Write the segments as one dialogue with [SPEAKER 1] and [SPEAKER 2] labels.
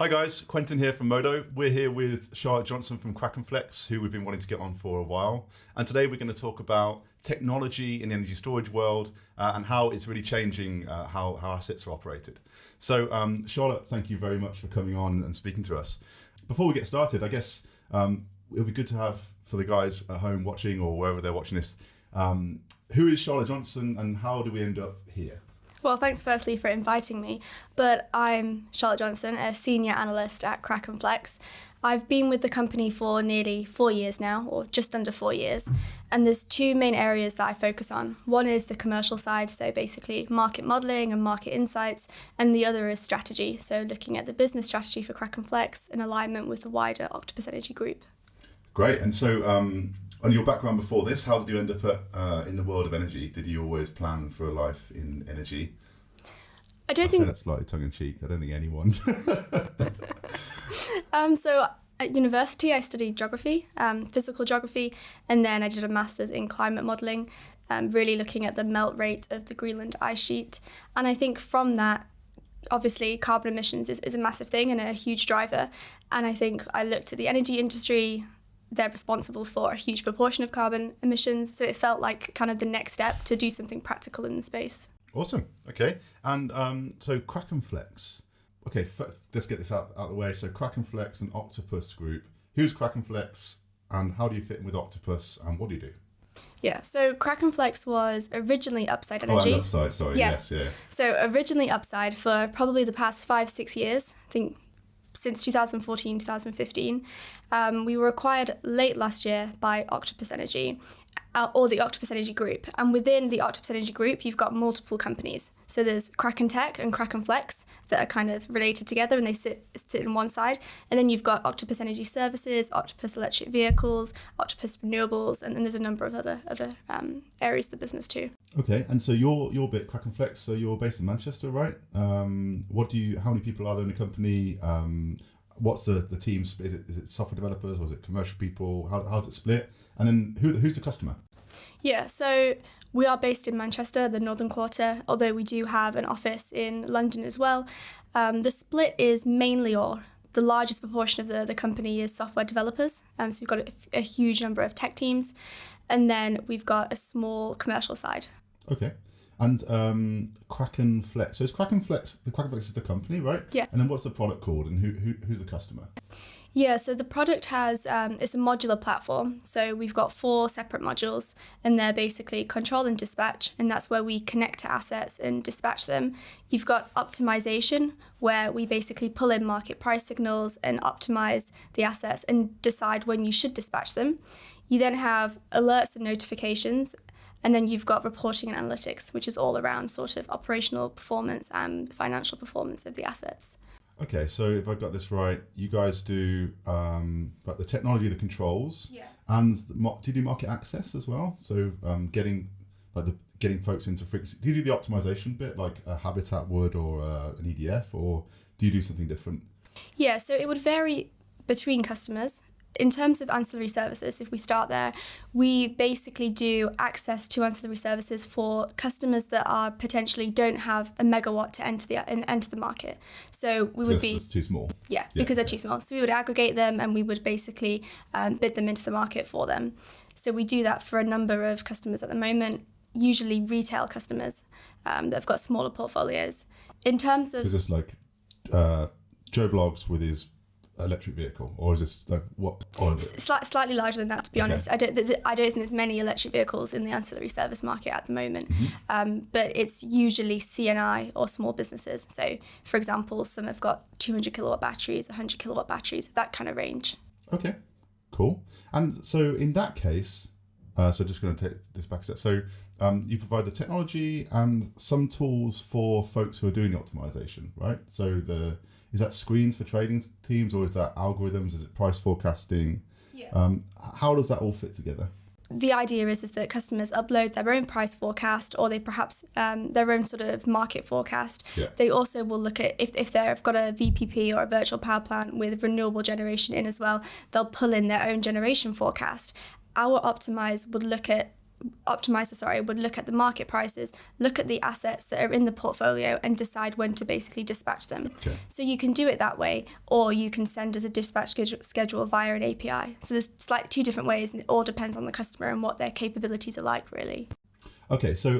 [SPEAKER 1] Hi guys, Quentin here from Modo. We're here with Charlotte Johnson from KrakenFlex, who we've been wanting to get on for a while. And today we're going to talk about technology in the energy storage world and how it's really changing how assets are operated. So Charlotte, thank you very much for coming on and speaking to us. Before we get started, I guess it'll be good to have for the guys at home watching or wherever they're watching this, who is Charlotte Johnson and how do we end up here?
[SPEAKER 2] Well, thanks firstly for inviting me, but I'm Charlotte Johnson, a senior analyst at KrakenFlex. I've been with the company for nearly 4 years now, or just under 4 years, and there's two main areas that I focus on. One is the commercial side, so basically market modelling and market insights, and the other is strategy, so looking at the business strategy for KrakenFlex in alignment with the wider Octopus Energy group. Great,
[SPEAKER 1] and so on your background before this, how did you end up in the world of energy? Did you always plan for a life in energy?
[SPEAKER 2] I say
[SPEAKER 1] that's slightly tongue-in-cheek. I don't think anyone.
[SPEAKER 2] So at university, I studied geography, physical geography, and then I did a master's in climate modelling, really looking at the melt rate of the Greenland ice sheet. And I think from that, obviously, carbon emissions is a massive thing and a huge driver. And I think I looked at the energy industry. They're responsible for a huge proportion of carbon emissions. So it felt like kind of the next step to do something practical in the space.
[SPEAKER 1] Awesome. Okay. And so KrakenFlex. Okay, let's get this out of the way. So KrakenFlex and Octopus Group. Who's KrakenFlex and how do you fit in with Octopus and what do you do?
[SPEAKER 2] Yeah, so KrakenFlex was originally Upside Energy.
[SPEAKER 1] Oh, and Upside, sorry.
[SPEAKER 2] Yeah.
[SPEAKER 1] Yes, yeah.
[SPEAKER 2] So originally Upside for probably the past 5-6 years, I think since 2014, 2015. We were acquired late last year by Octopus Energy, or the Octopus Energy Group. And within the Octopus Energy Group, you've got multiple companies. So there's Kraken Tech and KrakenFlex that are kind of related together and they sit in one side. And then you've got Octopus Energy Services, Octopus Electric Vehicles, Octopus Renewables, and then there's a number of other areas of the business too.
[SPEAKER 1] Okay, and so your bit KrakenFlex, so you're based in Manchester, right? How many people are there in the company? What's the teams? Is it software developers or is it commercial people? How's it split? And then who's the customer?
[SPEAKER 2] Yeah, so we are based in Manchester, the Northern Quarter, although we do have an office in London as well. The split is mainly, or the largest proportion of the company is software developers. So we've got a huge number of tech teams. And then we've got a small commercial side. Okay.
[SPEAKER 1] And KrakenFlex. So is KrakenFlex, the KrakenFlex is the company, right?
[SPEAKER 2] Yes.
[SPEAKER 1] And then what's the product called and who's the customer?
[SPEAKER 2] Yeah, so the product has, it's a modular platform. So we've got 4 separate modules and they're basically control and dispatch. And that's where we connect to assets and dispatch them. You've got optimization, where we basically pull in market price signals and optimize the assets and decide when you should dispatch them. You then have alerts and notifications. And then you've got reporting and analytics, which is all around sort of operational performance and financial performance of the assets.
[SPEAKER 1] Okay, so if I got this right, you guys do like the technology, the controls, and do you do market access as well? So getting folks into frequency. Do you do the optimization bit like a Habitat would or an EDF, or do you do something different?
[SPEAKER 2] Yeah, so it would vary between customers. In terms of ancillary services, if we start there, we basically do access to ancillary services for customers that are potentially don't have a megawatt to enter the market. So we would be
[SPEAKER 1] too small.
[SPEAKER 2] Yeah, because they're too small. So we would aggregate them and we would basically bid them into the market for them. So we do that for a number of customers at the moment, usually retail customers that have got smaller portfolios. In terms of,
[SPEAKER 1] so is this like Joe Bloggs with his electric vehicle, or is this like what?
[SPEAKER 2] Slightly larger than that, to be honest. I don't think there's many electric vehicles in the ancillary service market at the moment, but it's usually CNI or small businesses. So, for example, some have got 200 kilowatt batteries, 100 kilowatt batteries, that kind of range.
[SPEAKER 1] Okay, cool. And so in that case, so just going to take this back a step. So you provide the technology and some tools for folks who are doing the optimization, right? So is that screens for trading teams or is that algorithms? Is it price forecasting?
[SPEAKER 2] Yeah.
[SPEAKER 1] How does that all fit together?
[SPEAKER 2] The idea is that customers upload their own price forecast or they perhaps their own sort of market forecast.
[SPEAKER 1] Yeah.
[SPEAKER 2] They also will look at if they've got a VPP or a virtual power plant with renewable generation in as well, they'll pull in their own generation forecast. Our optimise would look at optimizer, would look at the market prices, look at the assets that are in the portfolio and decide when to basically dispatch them.
[SPEAKER 1] Okay.
[SPEAKER 2] So you can do it that way, or you can send as a dispatch schedule via an API. So there's like two different ways, and it all depends on the customer and what their capabilities are like, really.
[SPEAKER 1] Okay, so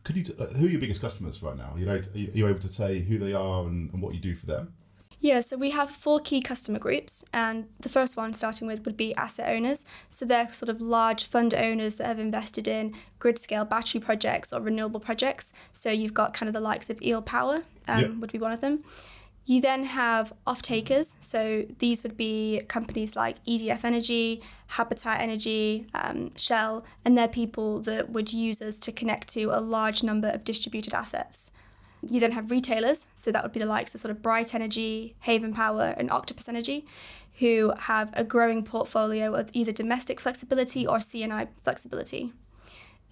[SPEAKER 1] could you who are your biggest customers right now? Are you able to say who they are and what you do for them?
[SPEAKER 2] Yeah, so we have 4 key customer groups, and the first one starting with would be asset owners. So they're sort of large fund owners that have invested in grid-scale battery projects or renewable projects. So you've got kind of the likes of Eel Power would be one of them. You then have off-takers. So these would be companies like EDF Energy, Habitat Energy, Shell, and they're people that would use us to connect to a large number of distributed assets. You then have retailers, so that would be the likes of sort of Bright Energy, Haven Power, and Octopus Energy, who have a growing portfolio of either domestic flexibility or C&I flexibility.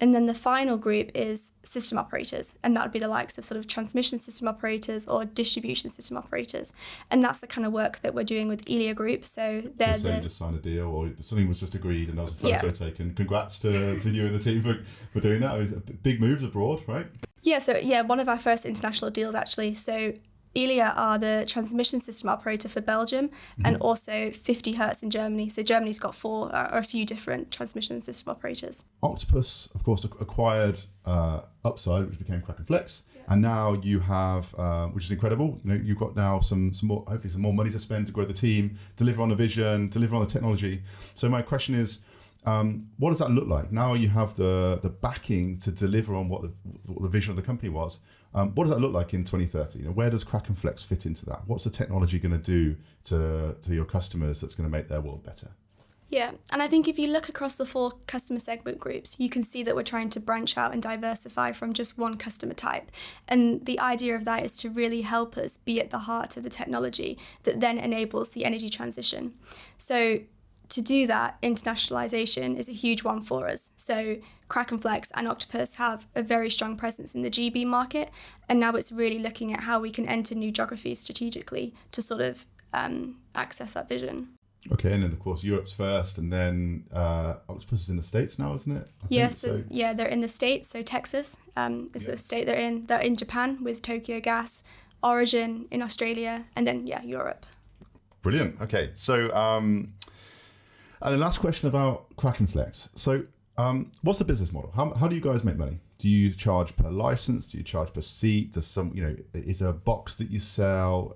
[SPEAKER 2] And then the final group is system operators, and that would be the likes of sort of transmission system operators or distribution system operators. And that's the kind of work that we're doing with Elia Group. So they're
[SPEAKER 1] you just signed a deal, or something was just agreed and there was a photo taken. Congrats to you and the team for doing that. It was big moves abroad, right?
[SPEAKER 2] Yeah, so one of our first international deals actually. So Elia are the transmission system operator for Belgium and also 50 Hertz in Germany. So Germany's got 4 or a few different transmission system operators.
[SPEAKER 1] Octopus, of course, acquired Upside, which became Kraken Flex, and now you have, which is incredible. You know, you've got now some more, hopefully, some more money to spend to grow the team, deliver on the vision, deliver on the technology. So my question is, what does that look like now? You have the backing to deliver on what the vision of the company was. What does that look like in 2030? You know, where does Kraken Flex fit into that? What's the technology going to do to your customers that's going to make their world better?
[SPEAKER 2] Yeah, and I think if you look across the 4 customer segment groups, you can see that we're trying to branch out and diversify from just one customer type. And the idea of that is to really help us be at the heart of the technology that then enables the energy transition. So to do that, internationalization is a huge one for us. So KrakenFlex and Octopus have a very strong presence in the GB market, and now it's really looking at how we can enter new geographies strategically to sort of access that vision.
[SPEAKER 1] Okay, and then of course Europe's first, and then Octopus is in the States now, isn't it?
[SPEAKER 2] They're in the States. So Texas is the state they're in. They're in Japan with Tokyo Gas, Origin in Australia, and then Europe.
[SPEAKER 1] Brilliant. Okay, so and the last question about Kraken Flex. So what's the business model? How do you guys make money? Do you charge per license? Do you charge per seat? Does is there a box that you sell?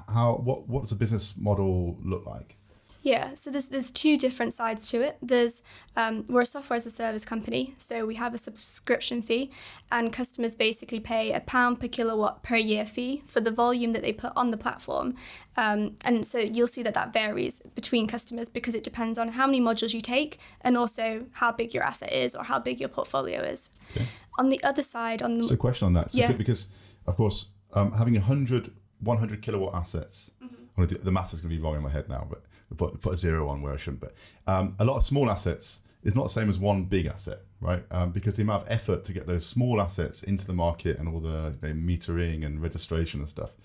[SPEAKER 1] What's the business model look like?
[SPEAKER 2] Yeah, so there's 2 different sides to it. We're a software as a service company, so we have a subscription fee, and customers basically pay £1 per kilowatt per year fee for the volume that they put on the platform. And so you'll see that varies between customers because it depends on how many modules you take and also how big your asset is or how big your portfolio is. Okay. On the other side, just
[SPEAKER 1] a question on that. Because of course, having 100 kilowatt assets, the math is going to be wrong in my head now, but put a 0 on where I shouldn't. But a lot of small assets is not the same as one big asset, right? Because the amount of effort to get those small assets into the market and all the metering and registration and stuff,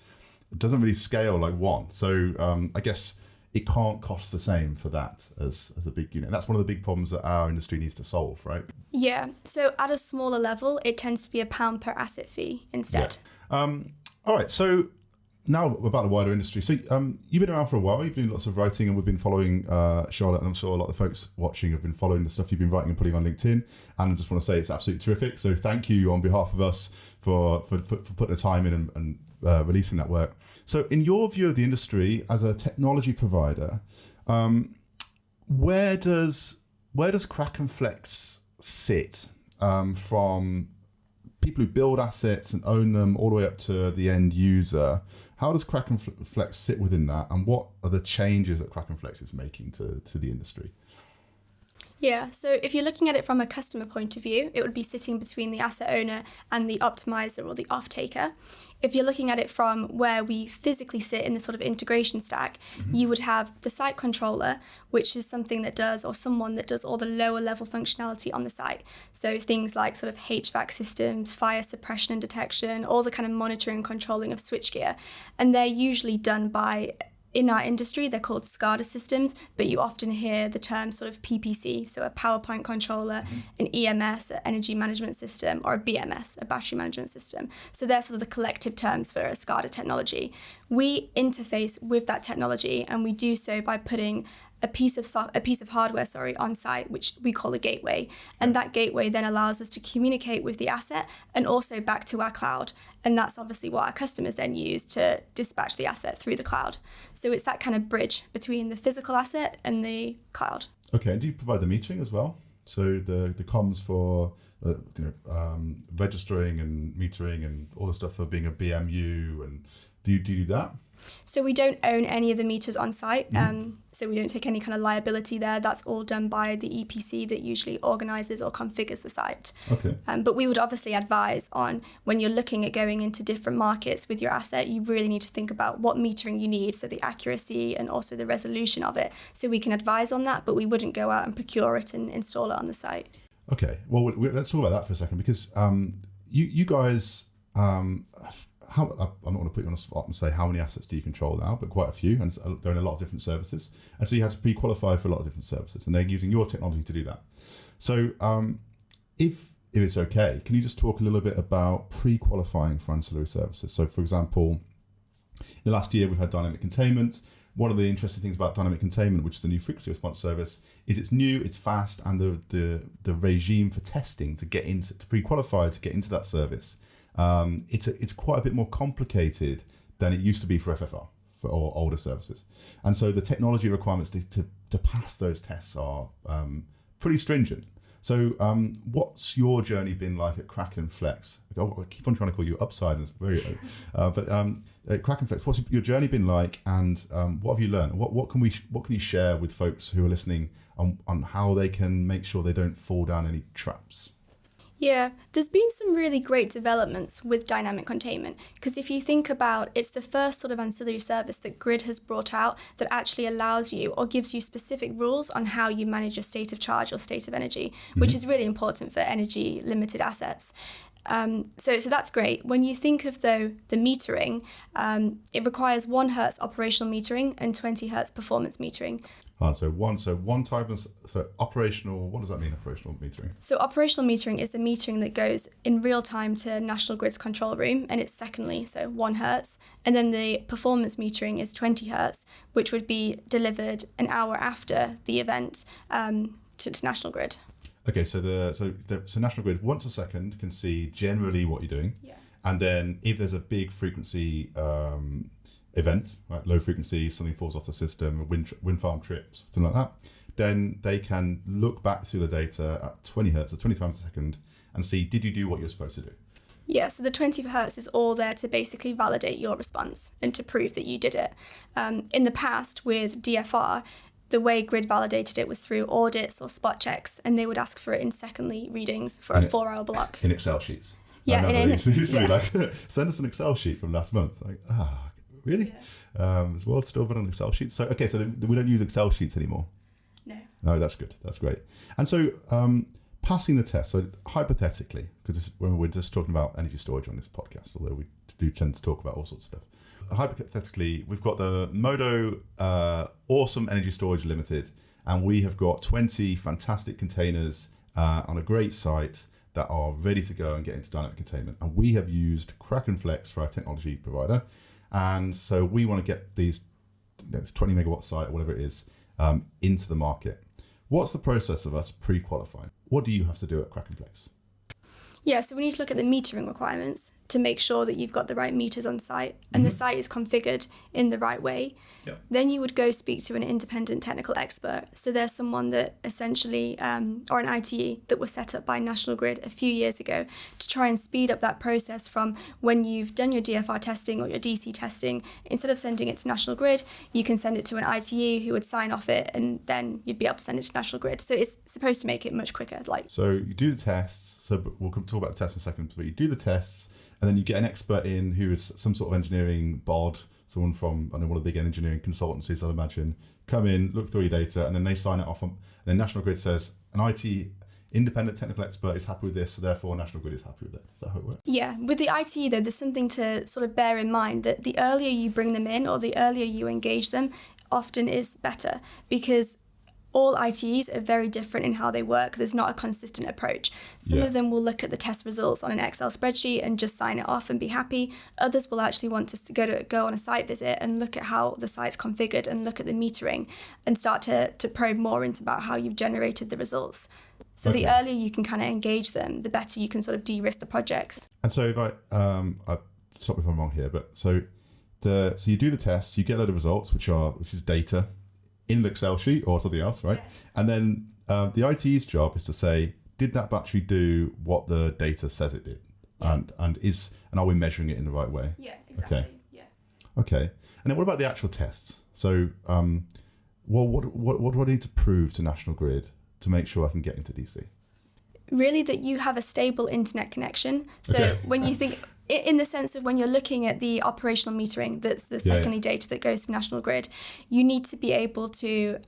[SPEAKER 1] it doesn't really scale like one. So I guess it can't cost the same for that as a big unit. And that's one of the big problems that our industry needs to solve, right?
[SPEAKER 2] Yeah. So at a smaller level, it tends to be £1 per asset fee instead.
[SPEAKER 1] Yeah. All right. So now about the wider industry. So you've been around for a while. You've been doing lots of writing, and we've been following Charlotte, and I'm sure a lot of the folks watching have been following the stuff you've been writing and putting on LinkedIn. And I just want to say it's absolutely terrific. So thank you on behalf of us for putting the time in and releasing that work. So in your view of the industry as a technology provider, where does Kraken Flex sit from people who build assets and own them all the way up to the end user? How does Kraken Flex sit within that, and what are the changes that Kraken Flex is making to the industry?
[SPEAKER 2] Yeah, so if you're looking at it from a customer point of view, it would be sitting between the asset owner and the optimizer or the off-taker. If you're looking at it from where we physically sit in the sort of integration stack, you would have the site controller, which is someone that does all the lower level functionality on the site. So things like sort of HVAC systems, fire suppression and detection, all the kind of monitoring and controlling of switchgear. And they're usually done by in our industry, they're called SCADA systems, but you often hear the term sort of PPC, so a power plant controller, an EMS, an energy management system, or a BMS, a battery management system. So they're sort of the collective terms for a SCADA technology. We interface with that technology, and we do so by putting a piece of hardware on site, which we call a gateway. And that gateway then allows us to communicate with the asset and also back to our cloud. And that's obviously what our customers then use to dispatch the asset through the cloud. So it's that kind of bridge between the physical asset and the cloud.
[SPEAKER 1] Okay, and do you provide the metering as well? So the comms for registering and metering and all the stuff for being a BMU, and do you do that?
[SPEAKER 2] So we don't own any of the meters on site, so we don't take any kind of liability there. That's all done by the EPC that usually organises or configures the site.
[SPEAKER 1] Okay.
[SPEAKER 2] But we would obviously advise on when you're looking at going into different markets with your asset, you really need to think about what metering you need, so the accuracy and also the resolution of it. So we can advise on that, but we wouldn't go out and procure it and install it on the site.
[SPEAKER 1] Okay, well, let's talk about that for a second, because you guys... I'm not going to put you on the spot and say how many assets do you control now, but quite a few, and they're in a lot of different services. And so you have to pre-qualify for a lot of different services, and they're using your technology to do that. So if it's okay, can you just talk a little bit about pre-qualifying for ancillary services? So for example, in the last year we've had dynamic containment. One of the interesting things about dynamic containment, which is the new frequency response service, is it's new, it's fast, and the regime for testing to pre-qualify to get into that service, it's quite a bit more complicated than it used to be for FFR or older services. And so the technology requirements to pass those tests are pretty stringent. So what's your journey been like at KrakenFlex? I keep on trying to call you Upside, and it's very but at KrakenFlex, what's your journey been like, and what have you learned? What can you share with folks who are listening on how they can make sure they don't fall down any traps?
[SPEAKER 2] Yeah, there's been some really great developments with dynamic containment, because if you think about, it's the first sort of ancillary service that Grid has brought out that actually allows you or gives you specific rules on how you manage your state of charge or state of energy, which is really important for energy limited assets. So that's great. When you think of the metering, it requires 1 Hertz operational metering and 20 Hertz performance metering.
[SPEAKER 1] So one type of operational. What does that mean, operational metering?
[SPEAKER 2] So operational metering is the metering that goes in real time to National Grid's control room, and it's secondly, so 1 Hertz. And then the performance metering is 20 Hertz, which would be delivered an hour after the event to National Grid.
[SPEAKER 1] Okay, so National Grid once a second can see generally what you're doing, and then if there's a big frequency event, right, low frequency, something falls off the system, a wind farm trips, something like that, then they can look back through the data at 20 Hertz, or 20 times a second, and see, did you do what you're supposed to do?
[SPEAKER 2] Yeah, so the 20 Hertz is all there to basically validate your response and to prove that you did it. In the past with DFR, the way Grid validated it was through audits or spot checks, and they would ask for it in secondly readings for a 4-hour block.
[SPEAKER 1] In Excel sheets.
[SPEAKER 2] Yeah,
[SPEAKER 1] it used to be like, send us an Excel sheet from last month. Like, really? Yeah. Is the world still run on Excel sheets? So we don't use Excel sheets anymore. No, that's good. That's great. And so passing the test. So hypothetically, because when we're just talking about energy storage on this podcast, although we do tend to talk about all sorts of stuff. Hypothetically, we've got the Modo Awesome Energy Storage Limited, and we have got 20 fantastic containers on a great site that are ready to go and get into dynamic containment. And we have used KrakenFlex for our technology provider. And so we want to get these, this 20 megawatt site or whatever it is, into the market. What's the process of us pre-qualifying? What do you have to do at KrakenFlex?
[SPEAKER 2] Yeah, so we need to look at the metering requirements to make sure that you've got the right meters on site and the site is configured in the right way. Yep. Then you would go speak to an independent technical expert. So there's someone that essentially, or an ITE that was set up by National Grid a few years ago to try and speed up that process from when you've done your DFR testing or your DC testing. Instead of sending it to National Grid, you can send it to an ITE who would sign off it, and then you'd be able to send it to National Grid. So it's supposed to make it much quicker.
[SPEAKER 1] So you do the tests, so we'll talk about the tests in a second, but you do the tests, and then you get an expert in who is some sort of engineering bod, someone from, I don't know, one of the big engineering consultancies, I'd imagine, come in, look through your data, and then they sign it off. And then National Grid says, an IT independent technical expert is happy with this, so therefore National Grid is happy with it. Is that how it works?
[SPEAKER 2] Yeah, with the ITE though, there's something to sort of bear in mind, that the earlier you bring them in or the earlier you engage them often is better, because all ITEs are very different in how they work. There's not a consistent approach. Some of them will look at the test results on an Excel spreadsheet and just sign it off and be happy. Others will actually want us to go on a site visit and look at how the site's configured and look at the metering and start to probe more into about how you've generated the results. So the earlier you can kind of engage them, the better you can sort of de-risk the projects.
[SPEAKER 1] And so if I stop me if I'm wrong here, but so you do the tests, you get a load of results, which is data in an Excel sheet or something else, right? Yeah. And then the IT's job is to say, did that battery do what the data says it did? Yeah. And are we measuring it in the right way?
[SPEAKER 2] Yeah, exactly.
[SPEAKER 1] Okay.
[SPEAKER 2] Yeah.
[SPEAKER 1] Okay. And then what about the actual tests? So what do I need to prove to National Grid to make sure I can get into DC?
[SPEAKER 2] Really that you have a stable internet connection. So when you think, in the sense of when you're looking at the operational metering, that's the secondary data that goes to National Grid, you need to be able to,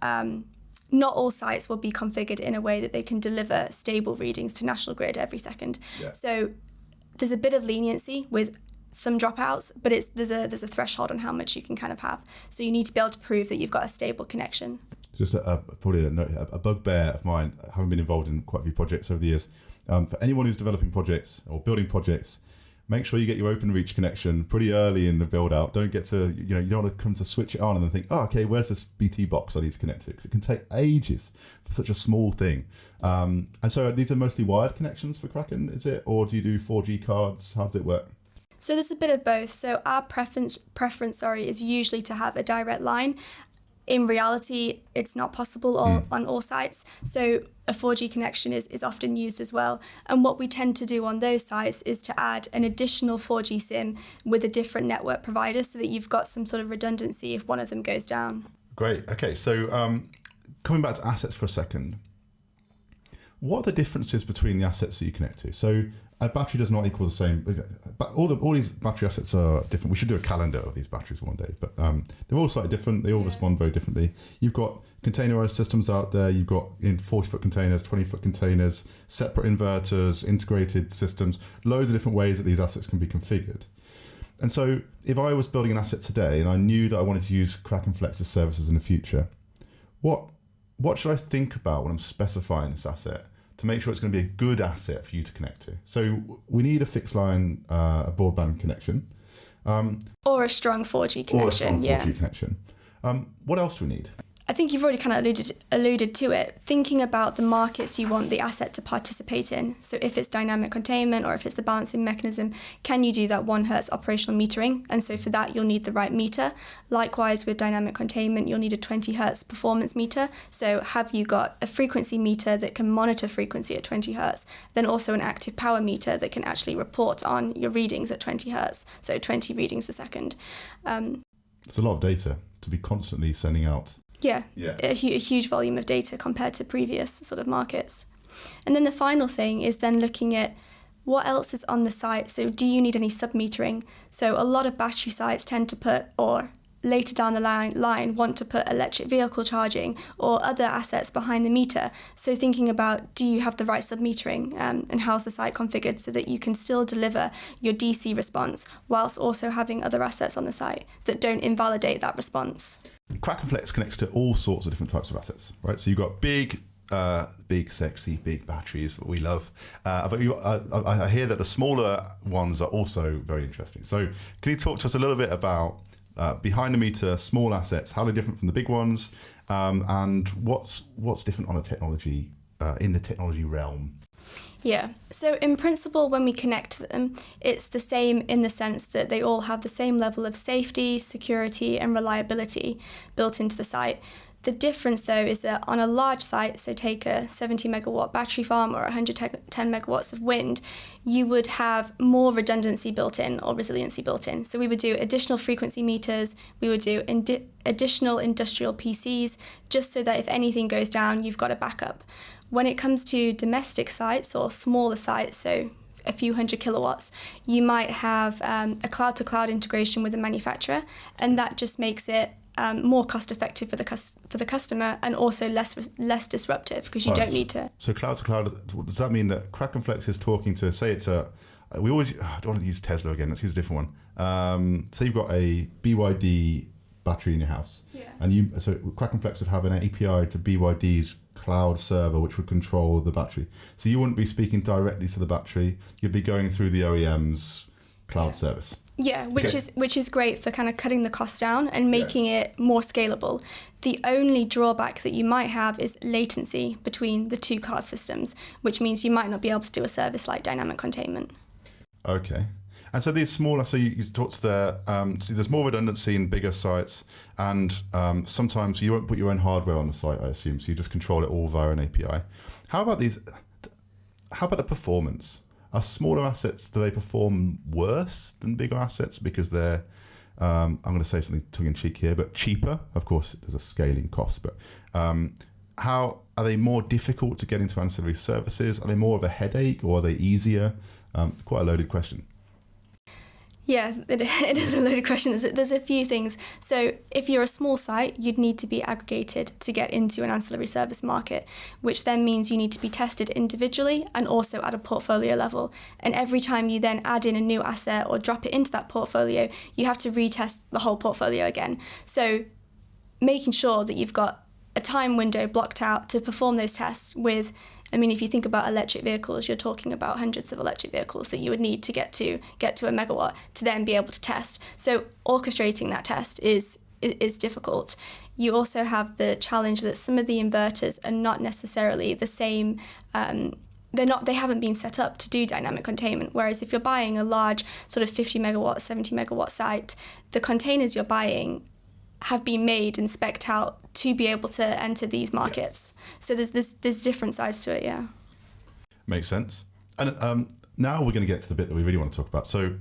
[SPEAKER 2] not all sites will be configured in a way that they can deliver stable readings to National Grid every second. Yeah. So there's a bit of leniency with some dropouts, but there's a threshold on how much you can kind of have. So you need to be able to prove that you've got a stable connection.
[SPEAKER 1] Just probably a bugbear of mine, having been involved in quite a few projects over the years. For anyone who's developing projects or building projects, make sure you get your OpenReach connection pretty early in the build out. Don't get to, you don't want to come to switch it on and then think, oh, okay, where's this BT box I need to connect to? Because it can take ages for such a small thing. And so these are mostly wired connections for Kraken, is it? Or do you do 4G cards? How does it work?
[SPEAKER 2] So there's a bit of both. So our preference, is usually to have a direct line. In reality, it's not possible on all sites. So a 4G connection is often used as well. And what we tend to do on those sites is to add an additional 4G SIM with a different network provider so that you've got some sort of redundancy if one of them goes down. Great.
[SPEAKER 1] Okay, so coming back to assets for a second, what are the differences between the assets that you connect to? So a battery does not equal the same, but all these battery assets are different. We should do a calendar of these batteries one day, but they're all slightly different. They all respond very differently. You've got containerized systems out there. You've got in 40-foot containers, 20-foot containers, separate inverters, integrated systems, loads of different ways that these assets can be configured. And so if I was building an asset today and I knew that I wanted to use KrakenFlex's services in the future, what should I think about when I'm specifying this asset to make sure it's going to be a good asset for you to connect to? So we need a fixed line, a broadband connection.
[SPEAKER 2] Or a strong 4G connection.
[SPEAKER 1] Connection. What else do we need?
[SPEAKER 2] I think you've already kind of alluded to it. Thinking about the markets you want the asset to participate in. So if it's dynamic containment or if it's the balancing mechanism, can you do that 1 Hertz operational metering? And so for that, you'll need the right meter. Likewise, with dynamic containment, you'll need a 20 Hertz performance meter. So have you got a frequency meter that can monitor frequency at 20 Hertz? Then also an active power meter that can actually report on your readings at 20 Hertz. So 20 readings a second.
[SPEAKER 1] It's a lot of data to be constantly sending out.
[SPEAKER 2] Yeah. A huge volume of data compared to previous sort of markets. And then the final thing is then looking at what else is on the site. So do you need any sub-metering? So a lot of battery sites tend to put, or later down the line want to put electric vehicle charging or other assets behind the meter. So thinking about, do you have the right sub-metering and how's the site configured so that you can still deliver your DC response whilst also having other assets on the site that don't invalidate that response.
[SPEAKER 1] KrakenFlex connects to all sorts of different types of assets, right? So you've got big, sexy, big batteries that we love. But I hear that the smaller ones are also very interesting. So can you talk to us a little bit about behind the meter, small assets, how they're different from the big ones, and what's different on the technology, in the technology realm?
[SPEAKER 2] Yeah, so in principle, when we connect to them, it's the same in the sense that they all have the same level of safety, security, and reliability built into the site. The difference, though, is that on a large site, so take a 70 megawatt battery farm or 110 megawatts of wind, you would have more redundancy built in or resiliency built in. So we would do additional frequency meters, we would do additional industrial PCs, just so that if anything goes down, you've got a backup. When it comes to domestic sites or smaller sites, so a few hundred kilowatts, you might have a cloud-to-cloud integration with a manufacturer, and that just makes it more cost effective for the customer, and also less disruptive because you don't need to.
[SPEAKER 1] So cloud to cloud, does that mean that KrakenFlex is talking to, say it's a, we always, I don't want to use Tesla again, let's use a different one. Say you've got a BYD battery in your house, and so KrakenFlex would have an API to BYD's cloud server which would control the battery. So you wouldn't be speaking directly to the battery, you'd be going through the OEM's cloud service.
[SPEAKER 2] Yeah, which is great for kind of cutting the cost down and making it more scalable. The only drawback that you might have is latency between the two card systems, which means you might not be able to do a service like dynamic containment.
[SPEAKER 1] Okay. And so these smaller, so you talked there, so there's more redundancy in bigger sites, and sometimes you won't put your own hardware on the site, I assume, so you just control it all via an API. How about the performance? Are smaller assets, do they perform worse than bigger assets because they're, I'm going to say something tongue-in-cheek here, but cheaper? Of course, there's a scaling cost, but how are they more difficult to get into ancillary services? Are they more of a headache, or are they easier? Quite a loaded question.
[SPEAKER 2] Yeah, it is a loaded question. There's a few things. So if you're a small site, you'd need to be aggregated to get into an ancillary service market, which then means you need to be tested individually and also at a portfolio level. And every time you then add in a new asset or drop it into that portfolio, you have to retest the whole portfolio again. So making sure that you've got a time window blocked out to perform those tests with, I mean, if you think about electric vehicles, you're talking about hundreds of electric vehicles that you would need to get to a megawatt to then be able to test. So orchestrating that test is difficult. You also have the challenge that some of the inverters are not necessarily the same. They haven't been set up to do dynamic containment. Whereas if you're buying a large sort of 50 megawatt, 70 megawatt site, the containers you're buying have been made and spec'd out to be able to enter these markets. So there's different sides to it, yeah.
[SPEAKER 1] Makes sense. And now we're going to get to the bit that we really want to talk about. So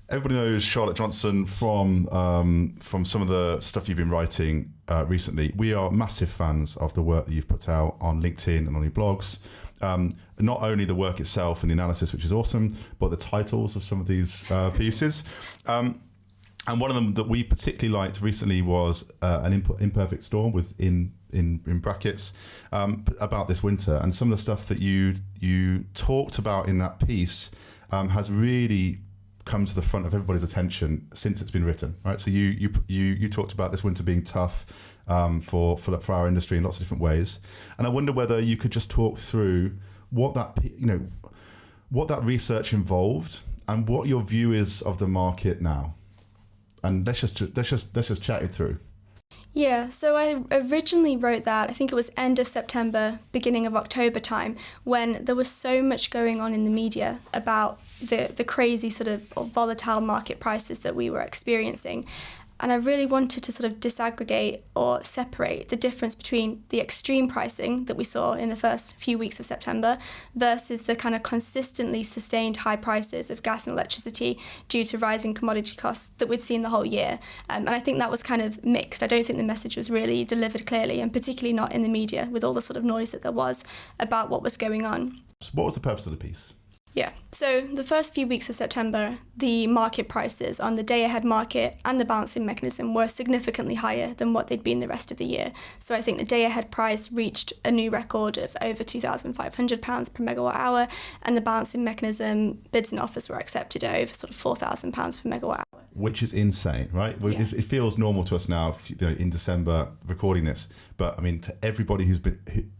[SPEAKER 1] everybody knows Charlotte Johnson from some of the stuff you've been writing recently. We are massive fans of the work that you've put out on LinkedIn and on your blogs. Not only the work itself and the analysis, which is awesome, but the titles of some of these pieces. And one of them that we particularly liked recently was an imperfect storm with in brackets about this winter, and some of the stuff that you talked about in that piece has really come to the front of everybody's attention since it's been written, right? So you talked about this winter being tough for our industry in lots of different ways, and I wonder whether you could just talk through what that research involved and what your view is of the market now. And let's just chat it through.
[SPEAKER 2] Yeah, so I originally wrote that, I think it was end of September, beginning of October time, when there was so much going on in the media about the crazy sort of volatile market prices that we were experiencing. And I really wanted to sort of disaggregate or separate the difference between the extreme pricing that we saw in the first few weeks of September versus the kind of consistently sustained high prices of gas and electricity due to rising commodity costs that we'd seen the whole year. And I think that was kind of mixed. I don't think the message was really delivered clearly, and particularly not in the media with all the sort of noise that there was about what was going on.
[SPEAKER 1] So what was the purpose of the piece?
[SPEAKER 2] Yeah, so the first few weeks of September, the market prices on the day-ahead market and the balancing mechanism were significantly higher than what they'd been the rest of the year. So I think the day-ahead price reached a new record of over £2,500 per megawatt hour, and the balancing mechanism bids and offers were accepted at over sort of £4,000 per megawatt hour.
[SPEAKER 1] Which is insane, right? Yeah. It feels normal to us now, in December recording this, but I mean, to everybody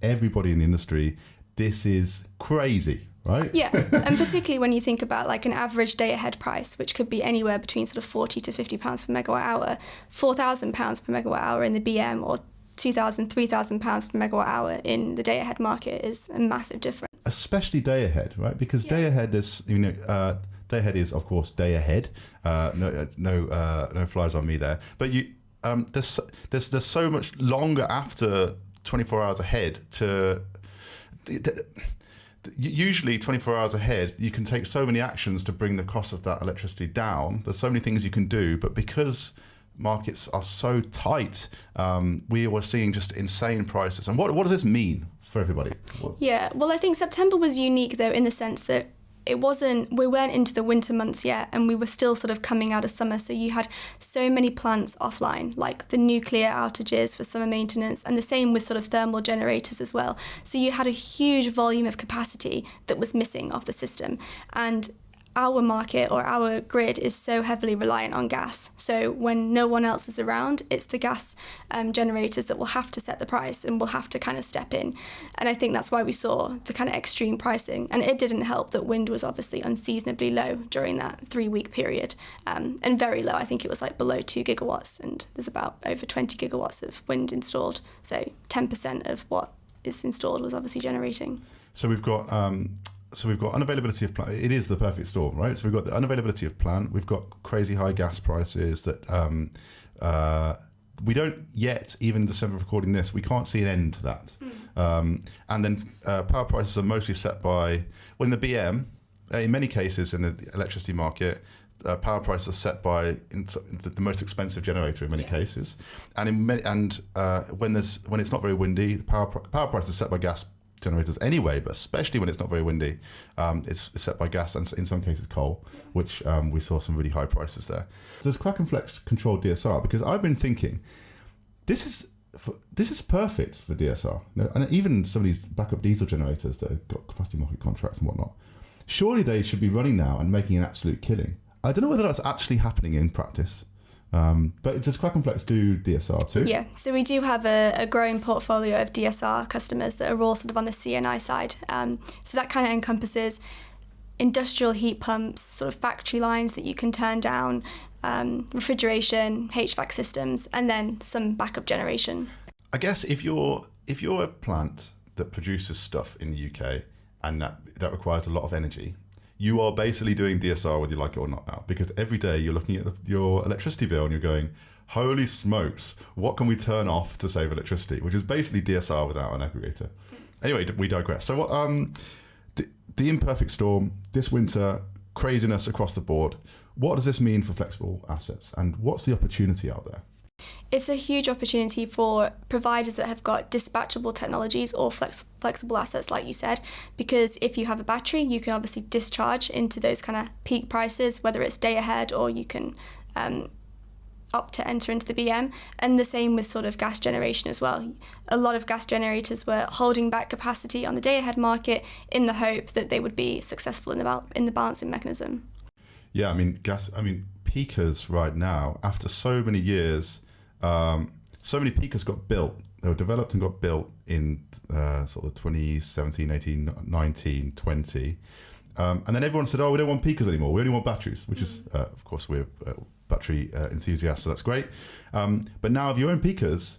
[SPEAKER 1] everybody in the industry, this is crazy. Right?
[SPEAKER 2] Yeah, and particularly when you think about like an average day ahead price, which could be anywhere between sort of £40 to £50 per megawatt hour, £4,000 per megawatt hour in the BM, or £2,000, £3,000 per megawatt hour in the day ahead market is a massive difference.
[SPEAKER 1] Especially day ahead, right? Because day ahead is, day ahead is of course day ahead. No flies on me there. But there's so much longer after 24 hours ahead to. Usually 24 hours ahead, you can take so many actions to bring the cost of that electricity down. There's so many things you can do, but because markets are so tight, we were seeing just insane prices. And what does this mean for everybody?
[SPEAKER 2] Yeah, well, I think September was unique, though, in the sense that we weren't into the winter months yet, and we were still sort of coming out of summer. So you had so many plants offline, like the nuclear outages for summer maintenance, and the same with sort of thermal generators as well. So you had a huge volume of capacity that was missing off the system. And our market or our grid is so heavily reliant on gas. So when no one else is around, it's the gas generators that will have to set the price and will have to kind of step in. And I think that's why we saw the kind of extreme pricing. And it didn't help that wind was obviously unseasonably low during that 3-week period, and very low. I think it was like below 2 gigawatts, and there's about over 20 gigawatts of wind installed. So 10% of what is installed was obviously generating.
[SPEAKER 1] So we've got unavailability of plant. It is the perfect storm, right? So we've got the unavailability of plant. We've got crazy high gas prices that we don't yet, even in December of recording this, we can't see an end to that. And then power prices are mostly set by, well, in the BM, in many cases in the electricity market, power prices are set by the most expensive generator in many cases. And when it's not very windy, the power price is set by gas generators anyway, but especially when it's not very windy, it's set by gas and in some cases coal, which we saw some really high prices there. Does KrakenFlex control DSR? Because I've been thinking, this is perfect for DSR, and even some of these backup diesel generators that have got capacity market contracts and whatnot. Surely they should be running now and making an absolute killing. I don't know whether that's actually happening in practice. But does KrakenFlex do DSR too?
[SPEAKER 2] Yeah, so we do have a growing portfolio of DSR customers that are all sort of on the CNI side. So that kind of encompasses industrial heat pumps, sort of factory lines that you can turn down, refrigeration, HVAC systems, and then some backup generation.
[SPEAKER 1] I guess if you're a plant that produces stuff in the UK and that requires a lot of energy, you are basically doing DSR whether you like it or not now, because every day you're looking at your electricity bill and you're going, holy smokes, what can we turn off to save electricity? Which is basically DSR without an aggregator. Anyway, we digress. So what the imperfect storm, this winter, craziness across the board, what does this mean for flexible assets, and what's the opportunity out there?
[SPEAKER 2] It's a huge opportunity for providers that have got dispatchable technologies or flexible assets, like you said, because if you have a battery, you can obviously discharge into those kind of peak prices, whether it's day ahead or you can opt to enter into the BM. And the same with sort of gas generation as well. A lot of gas generators were holding back capacity on the day ahead market in the hope that they would be successful in the balancing mechanism.
[SPEAKER 1] Yeah, I mean, peakers right now, after so many years, so many peakers got built. They were developed and got built in sort of 2017, 18, 19, 20. And then everyone said, we don't want peakers anymore. We only want batteries, which is, of course, we're battery enthusiasts, so that's great. But now if you own peakers,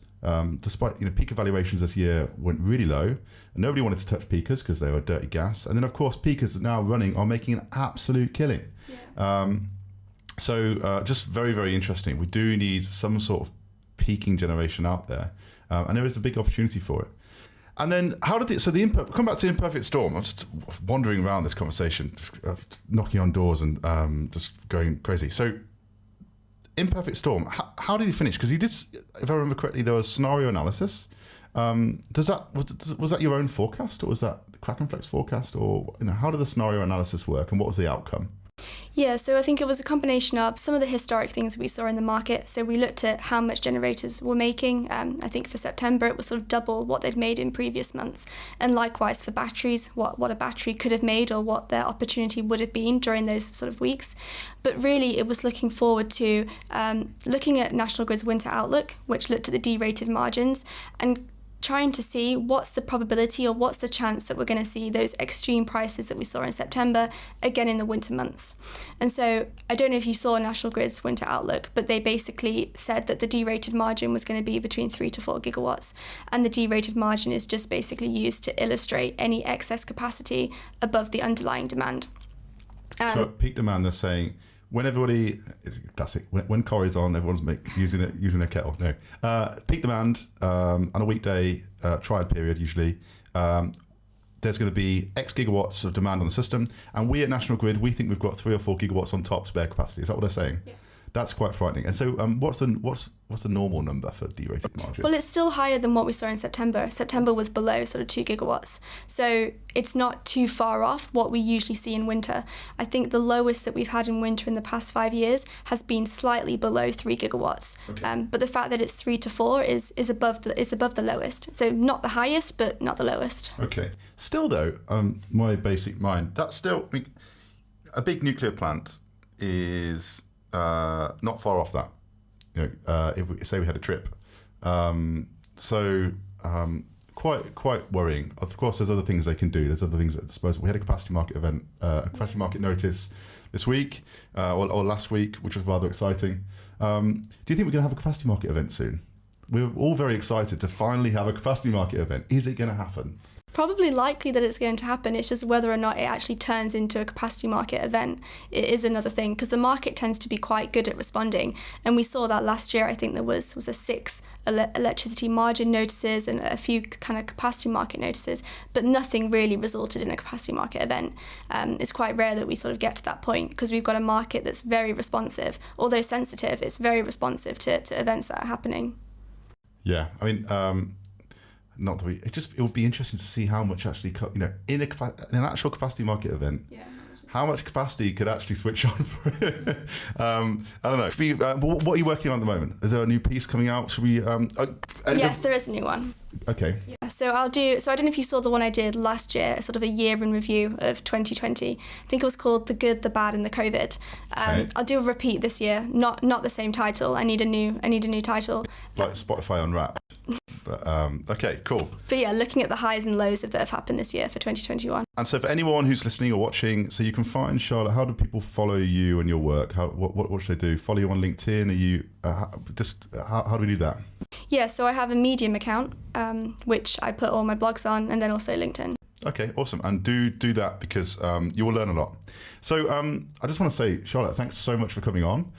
[SPEAKER 1] despite, peak evaluations this year went really low, and nobody wanted to touch peakers because they were dirty gas. And then, of course, peakers now running are making an absolute killing. Yeah. So just very, very interesting. We do need some sort of peaking generation out there, and there is a big opportunity for it. And then come back to the imperfect storm. I'm just wandering around this conversation, just knocking on doors and just going crazy. So imperfect storm, how did you finish? Because you did, if I remember correctly, there was scenario analysis. Was that your own forecast, or was that the KrakenFlex forecast, or how did the scenario analysis work, and what was the outcome?
[SPEAKER 2] Yeah, so I think it was a combination of some of the historic things we saw in the market. So we looked at how much generators were making. I think for September it was sort of double what they'd made in previous months. And likewise for batteries, what a battery could have made or what their opportunity would have been during those sort of weeks. But really it was looking forward to looking at National Grid's winter outlook, which looked at the derated margins, and trying to see what's the probability or what's the chance that we're going to see those extreme prices that we saw in September again in the winter months. And so I don't know if you saw National Grid's winter outlook, but they basically said that the derated margin was going to be between 3 to 4 gigawatts. And the derated margin is just basically used to illustrate any excess capacity above the underlying demand.
[SPEAKER 1] So at peak demand, they're saying, when everybody, classic, when Corrie's on, everyone's using their kettle. No, peak demand on a weekday triad period usually. There's going to be X gigawatts of demand on the system, and we at National Grid, we think we've got 3 or 4 gigawatts on top spare capacity. Is that what they're saying? Yeah. That's quite frightening. And so what's the normal number for derated margin?
[SPEAKER 2] Well, it's still higher than what we saw in September. September was below sort of 2 gigawatts. So it's not too far off what we usually see in winter. I think the lowest that we've had in winter in the past 5 years has been slightly below 3 gigawatts.
[SPEAKER 1] Okay.
[SPEAKER 2] But the fact that it's 3 to 4 is above the lowest. So not the highest, but not the lowest.
[SPEAKER 1] Okay. Still though, my basic mind, that's still, I mean, a big nuclear plant is not far off that. You know, if we say we had a trip, quite worrying. Of course, there's other things they can do. There's other things at disposal. We had a capacity market event, a capacity market notice this week or last week, which was rather exciting. Do you think we're going to have a capacity market event soon? We're all very excited to finally have a capacity market event. Is it going to happen?
[SPEAKER 2] Probably likely that it's going to happen. It's just whether or not it actually turns into a capacity market event. It is another thing, because the market tends to be quite good at responding. And we saw that last year. I think there was a 6 electricity margin notices and a few kind of capacity market notices, but nothing really resulted in a capacity market event. It's quite rare that we sort of get to that point, because we've got a market that's very responsive. Although sensitive, it's very responsive to events that are happening.
[SPEAKER 1] Yeah, I mean, not that it would be interesting to see how much actually, in an actual capacity market event, how much capacity could actually switch on for it. I don't know. What are you working on at the moment? Is there a new piece coming out? Should we?
[SPEAKER 2] Yes, there is a new one.
[SPEAKER 1] Okay.
[SPEAKER 2] Yeah, so I don't know if you saw the one I did last year, sort of a year in review of 2020. I think it was called The Good, the Bad and the COVID.
[SPEAKER 1] Okay.
[SPEAKER 2] I'll do a repeat this year, not the same title. I need a new title.
[SPEAKER 1] Like Spotify Unwrapped. But okay, cool.
[SPEAKER 2] But yeah, looking at the highs and lows that have happened this year for 2021.
[SPEAKER 1] And so for anyone who's listening or watching, so you can find Charlotte. How do people follow you and your work? What should they do? Follow you on LinkedIn? Are you how do we do that?
[SPEAKER 2] Yeah, so I have a Medium account, which I put all my blogs on, and then also LinkedIn.
[SPEAKER 1] Okay, awesome. And do that, because you will learn a lot. So I just want to say, Charlotte, thanks so much for coming on.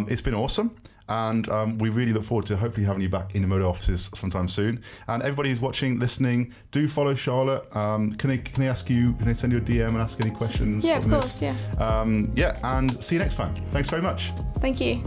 [SPEAKER 1] It's been awesome. And we really look forward to hopefully having you back in the Modo offices sometime soon. And everybody who's watching, listening, do follow Charlotte. Can they send you a DM and ask any questions?
[SPEAKER 2] Yeah, of course, yeah.
[SPEAKER 1] And see you next time. Thanks very much.
[SPEAKER 2] Thank you.